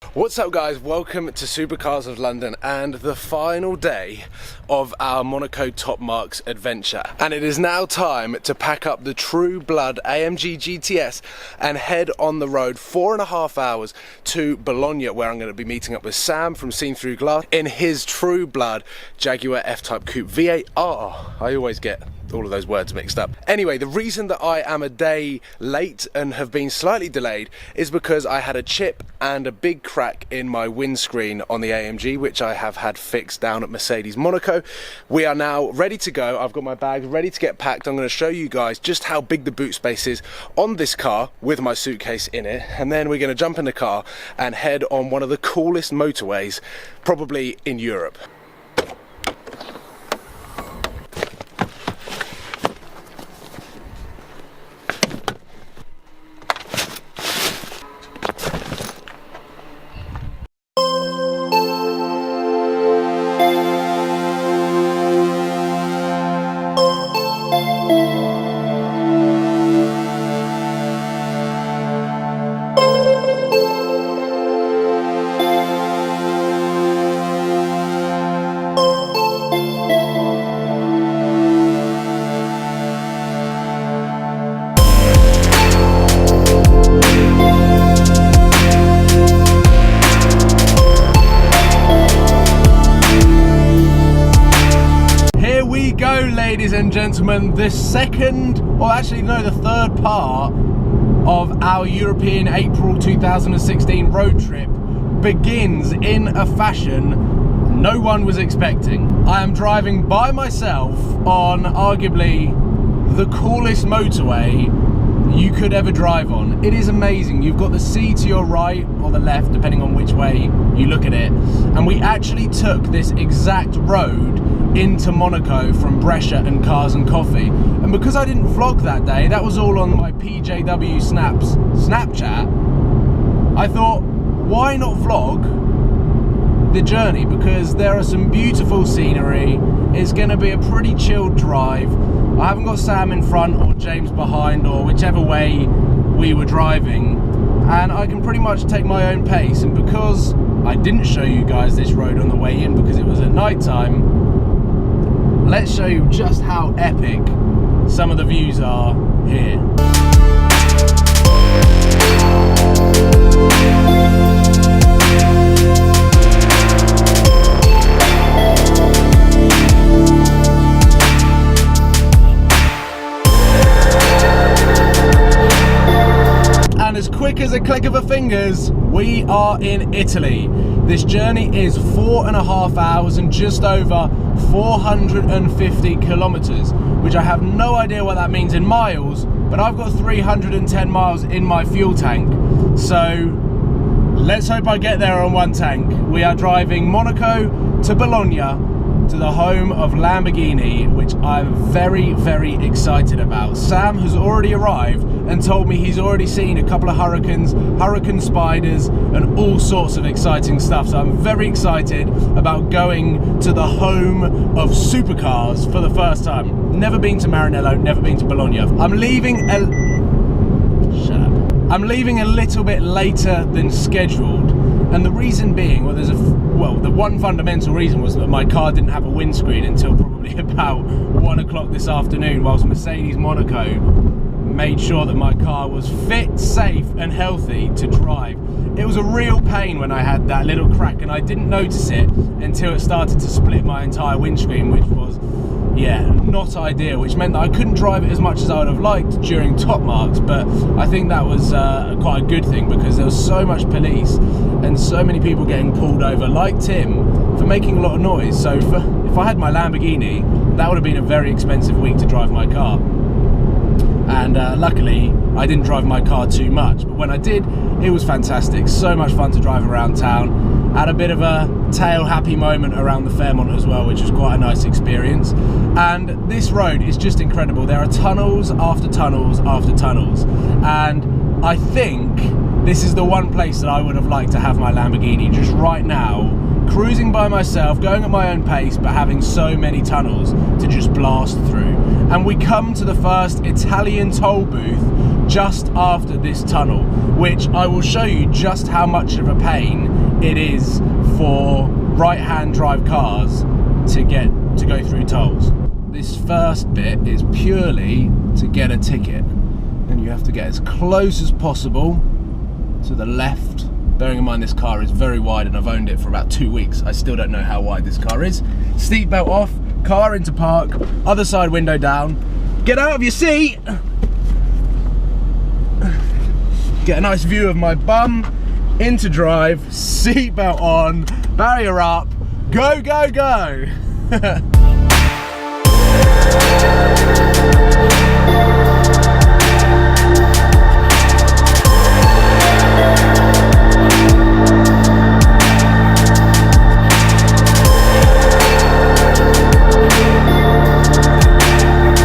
What's up guys, welcome to Supercars of London and the final day of our Monaco Top Marks adventure. And it is now time to pack up the True Blood AMG GTS and head on the road 4.5 hours to Bologna, where I'm going to be meeting up with Sam from Seen Through Glass in his True Blood Jaguar F-Type Coupe V8R. I always get all of those words mixed up. Anyway, the reason that I am a day late and have been slightly delayed is because I had a chip and a big crack in my windscreen on the AMG, which I have had fixed down at Mercedes Monaco. We are now ready to go. I've got my bags ready to get packed. I'm going to show you guys just how big the boot space is on this car with my suitcase in it, and then we're going to jump in the car and head on one of the coolest motorways probably in Europe. Ladies and gentlemen, the second, or actually no, the third part of our European April 2016 road trip begins in a fashion no one was expecting. I am driving by myself on arguably the coolest motorway you could ever drive on. It is amazing. You've got the sea to your right or the left, depending on which way you look at it, and we actually took this exact road into Monaco from Brescia and Cars and Coffee. And because I didn't vlog that day, that was all on my PJW Snaps Snapchat, I thought, why not vlog the journey? Because there are some beautiful scenery. It's going to be a pretty chilled drive. I haven't got Sam in front or James behind, or whichever way we were driving, and I can pretty much take my own pace. And because I didn't show you guys this road on the way in because it was at night time, let's show you just how epic some of the views are here. And as quick as a click of a fingers, we are in Italy. This journey is 4.5 hours and just over 450 kilometers, which I have no idea what that means in miles, but I've got 310 miles in my fuel tank. So let's hope I get there on one tank. We are driving Monaco to Bologna, to the home of Lamborghini, which I'm very, very excited about. Sam has already arrived and told me he's already seen a couple of hurricanes, hurricane spiders, and all sorts of exciting stuff. So I'm very excited about going to the home of supercars for the first time. Never been to Maranello, never been to Bologna. I'm leaving a little bit later than scheduled, and the reason being, the one fundamental reason was that my car didn't have a windscreen until probably about 1 o'clock this afternoon, whilst Mercedes Monaco made sure that my car was fit, safe and healthy to drive. It was a real pain when I had that little crack, and I didn't notice it until it started to split my entire windscreen, which was, yeah, not ideal, which meant that I couldn't drive it as much as I would have liked during Top Marks. But I think that was quite a good thing, because there was so much police and so many people getting pulled over, like Tim, for making a lot of noise. So if I had my Lamborghini, that would have been a very expensive week to drive my car. And luckily I didn't drive my car too much, but when I did, it was fantastic. So much fun to drive around town. Had a bit of a tail happy moment around the Fairmont as well, which was quite a nice experience. And this road is just incredible. There are tunnels after tunnels after tunnels, and I think this is the one place that I would have liked to have my Lamborghini just right now, cruising by myself, going at my own pace, but having so many tunnels to just blast through. And we come to the first Italian toll booth just after this tunnel, which I will show you just how much of a pain it is for right-hand drive cars to go through tolls. This first bit is purely to get a ticket, and you have to get as close as possible to the left. Bearing in mind this car is very wide and I've owned it for about 2 weeks. I still don't know how wide this car is. Seat belt off, car into park, other side window down. Get out of your seat. Get a nice view of my bum, into drive, seat belt on, barrier up, go, go, go.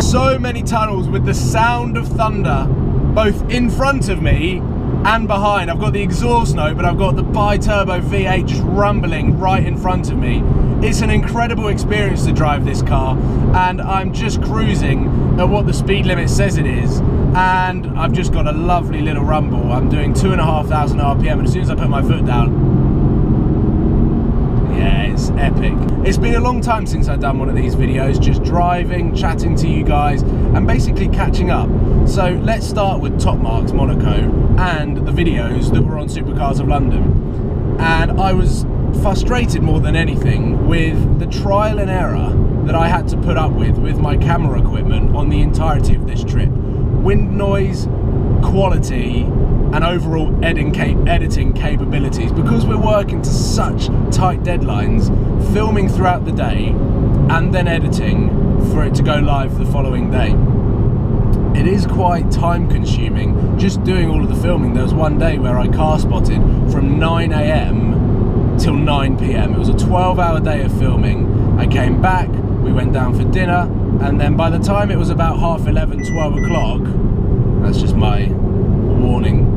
So many tunnels with the sound of thunder, both in front of me and behind. I've got the exhaust note, but I've got the bi-turbo V8 just rumbling right in front of me. It's an incredible experience to drive this car, and I'm just cruising at what the speed limit says it is, and I've just got a lovely little rumble. I'm doing 2,500 RPM, and as soon as I put my foot down, yeah, it's epic. It's been a long time since I've done one of these videos, just driving, chatting to you guys, and basically catching up. So let's start with Top Marks Monaco and the videos that were on Supercars of London. And I was frustrated more than anything with the trial and error that I had to put up with my camera equipment on the entirety of this trip. Wind noise, quality, and overall editing capabilities, because we're working to such tight deadlines, filming throughout the day and then editing for it to go live the following day. It is quite time consuming just doing all of the filming. There was one day where I car spotted from 9 AM till 9 PM. It was a 12-hour day of filming. I came back, we went down for dinner, and then by the time it was about 11:30, 12 o'clock, that's just my warning,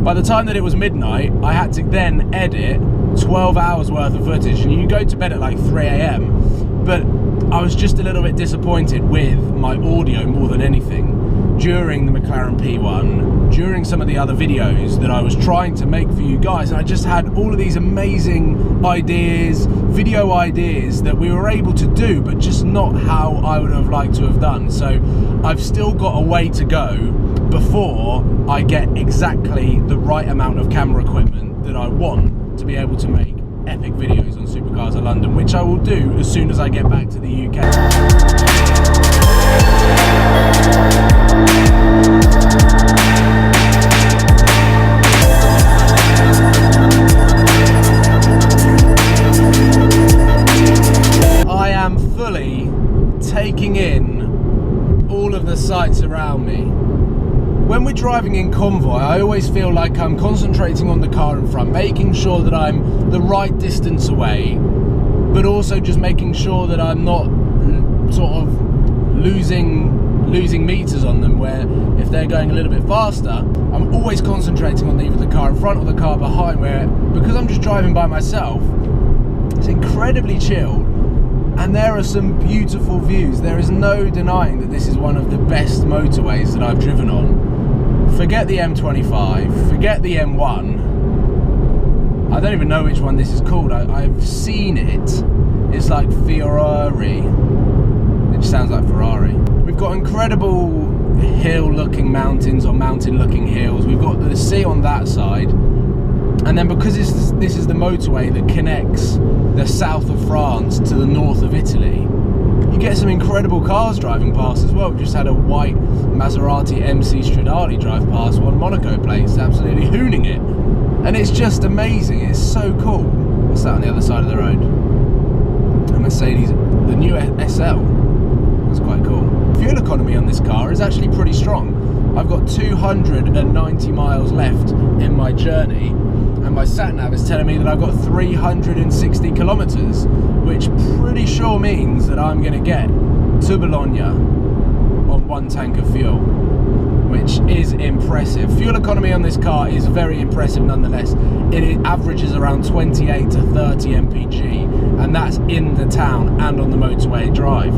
by the time that it was midnight, I had to then edit 12 hours worth of footage, and you go to bed at like 3 AM. But I was just a little bit disappointed with my audio more than anything. During the McLaren P1, during some of the other videos that I was trying to make for you guys, and I just had all of these amazing ideas, video ideas that we were able to do, but just not how I would have liked to have done. So I've still got a way to go before I get exactly the right amount of camera equipment that I want to be able to make epic videos on Supercars of London, which I will do as soon as I get back to the UK. I am fully taking in all of the sights around me. When we're driving in convoy, I always feel like I'm concentrating on the car in front, making sure that I'm the right distance away, but also just making sure that I'm not sort of losing meters on them, where if they're going a little bit faster, I'm always concentrating on either the car in front or the car behind, where, because I'm just driving by myself, it's incredibly chilled. And there are some beautiful views. There is no denying that this is one of the best motorways that I've driven on. Forget the M25, forget the M1. I don't even know which one this is called. I've seen it. It's like Ferrari. It just sounds like Ferrari. We've got incredible hill-looking mountains, or mountain-looking hills. We've got the sea on that side. And then because this is the motorway that connects the south of France to the north of Italy, you get some incredible cars driving past as well. We just had a white Maserati MC Stradale drive past on Monaco plates, absolutely hooning it. And it's just amazing, it's so cool. What's that on the other side of the road? A Mercedes, the new SL. That's quite cool. Fuel economy on this car is actually pretty strong. I've got 290 miles left in my journey, and my sat-nav is telling me that I've got 360 kilometers, which pretty sure means that I'm going to get to Bologna on one tank of fuel, which is impressive. Fuel economy on this car is very impressive nonetheless. It averages around 28 to 30 mpg, and that's in the town and on the motorway drive.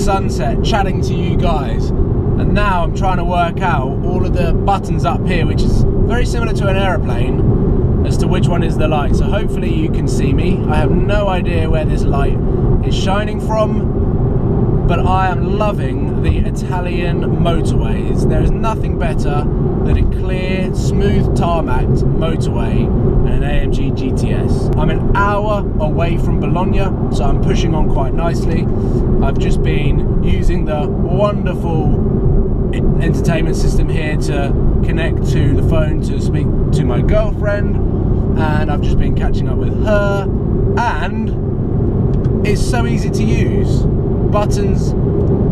sunset, chatting to you guys, and now I'm trying to work out all of the buttons up here, which is very similar to an aeroplane, as to which one is the light. So hopefully you can see me. I have no idea where this light is shining from, but I am loving the Italian motorways. There is nothing better than a clear, smooth tarmacked motorway and an AMG GTS. I'm an hour away from Bologna, so I'm pushing on quite nicely. I've just been using the wonderful entertainment system here to connect to the phone to speak to my girlfriend, and I've just been catching up with her, and it's so easy to use. Buttons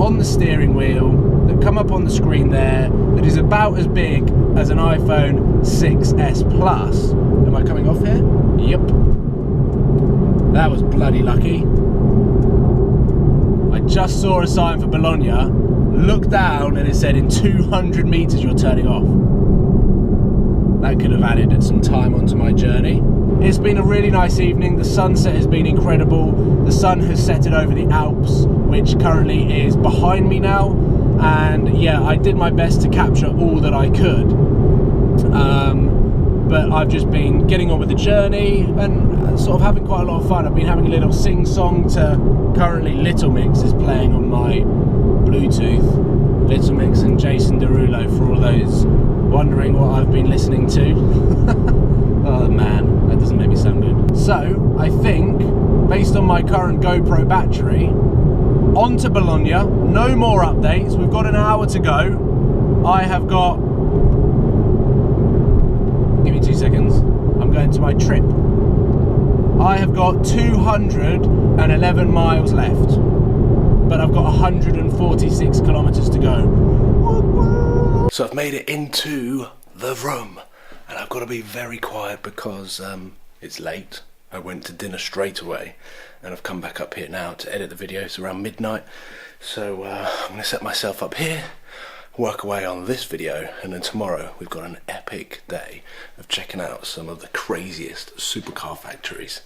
on the steering wheel that come up on the screen there, that is about as big as an iPhone 6s Plus. Am I coming off here? Yep. That was bloody lucky. I just saw a sign for Bologna, looked down and it said in 200 meters you're turning off. That could have added some time onto my journey. It's been a really nice evening. The sunset has been incredible. The sun has set it over the Alps, which currently is behind me now. And yeah, I did my best to capture all that I could. But I've just been getting on with the journey and sort of having quite a lot of fun. I've been having a little sing-song to, currently Little Mix is playing on my Bluetooth. Little Mix and Jason Derulo, for all those wondering what I've been listening to. Oh man, that doesn't make me sound good. So, I think, based on my current GoPro battery, on to Bologna, no more updates, we've got an hour to go. I have got, give me 2 seconds, I'm going to my trip. I have got 211 miles left, but I've got 146 kilometers to go. So I've made it into the room, and I've got to be very quiet because it's late. I went to dinner straight away, and I've come back up here now to edit the video. It's around midnight, so I'm going to set myself up here, work away on this video, and then tomorrow we've got an epic day of checking out some of the craziest supercar factories